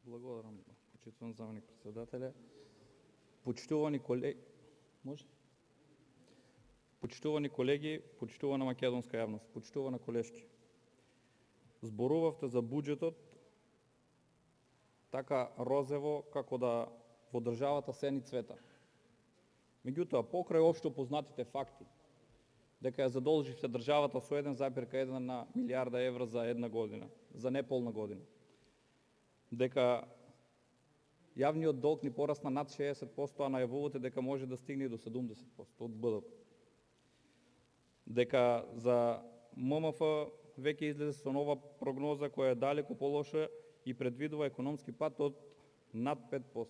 Благодарам, почитуван заменик председателя. Почитувани колеги, може? Почитувани колеги, почитувана македонска јавност, почитувана колешки. Зборувавте за буџетот така розево како да во државата се ни цвета. Меѓутоа, покрај општо познатите факти, дека ја задолживте државата со 1,1 милијарда евра за една година, за неполна година, дека јавниот долг ни порасна над 60%, а најавувате дека може да стигне и до 70% од БДП. Дека за ММФ веќе излезе со нова прогноза која е далеку полоша и предвидува економски пат од над 5%.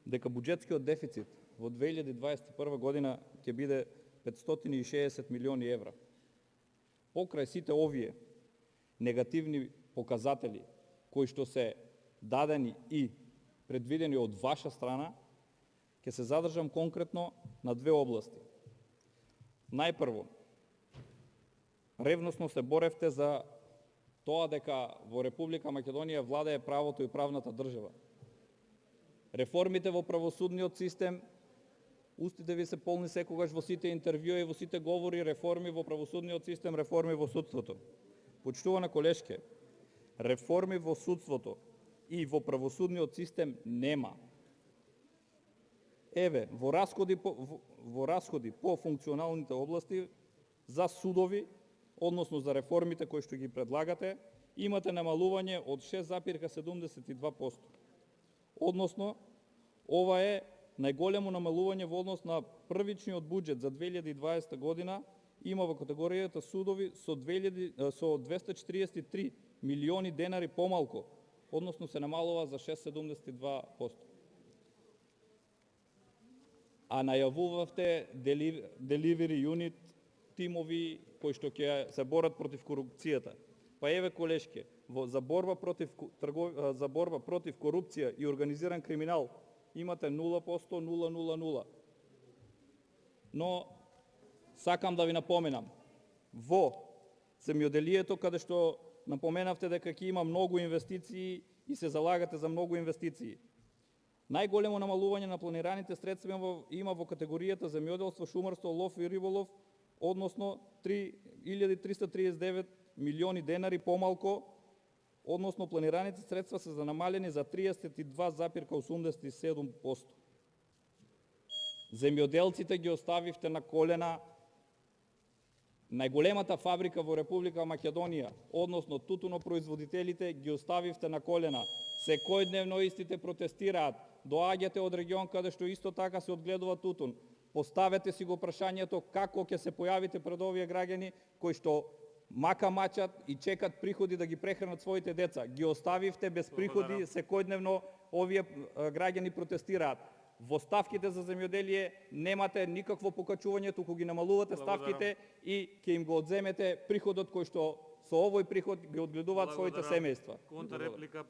Дека буџетскиот дефицит во 2021 година ќе биде 560 милиони евра. Покрај сите овие негативни показатели кои што се дадени и предвидени од ваша страна, ќе се задржам конкретно на две области. Најпрво, ревносно се боревте за тоа дека во Република Македонија владее правото и правната држава. Реформите во правосудниот систем, устите ви се полни секогаш во сите интервјуи и во сите говори, реформи во правосудниот систем, реформи во судството. Почитувана колешке, реформи во судството и во правосудниот систем нема. Еве, во расходи по функционалните области за судови, односно за реформите кои што ги предлагате, имате намалување од 6,72%. Односно, ова е најголемо намалување во однос на првичниот буџет за 2020 година, има во категоријата судови со 243 милиони денари помалку, односно се намалува за 6,72%. А најавувавте delivery unit тимови кои што ќе се борат против корупцијата. Па еве колешке, за борба против корупција и организиран криминал имате 0%, 0,00. Но сакам да ви напоменам, во земјоделието, каде што напоменавте дека ќе има многу инвестиции и се залагате за многу инвестиции, најголемо намалување на планираните средства има во категоријата земјоделство, шумарство, лов и риболов, односно 3.339 милиони денари помалку, односно планираните средства се намалени за 32,87%. Земјоделците ги оставивте на колена. Најголемата фабрика во Република Македонија, односно тутунопроизводителите, ги оставивте на колена. Секојдневно истите протестираат. Доаѓате од регион каде што исто така се одгледува тутун. Поставете си го прашањето како ќе се појавите пред овие граѓани кои што мака мачат и чекат приходи да ги прехранат своите деца. Ги оставивте без приходи, секојдневно овие граѓани протестираат. Во ставките за земјоделие немате никакво покачување, туку ги намалувате ставките и ќе им го одземете приходот кој што со овој приход ги одгледуваат своите семејства.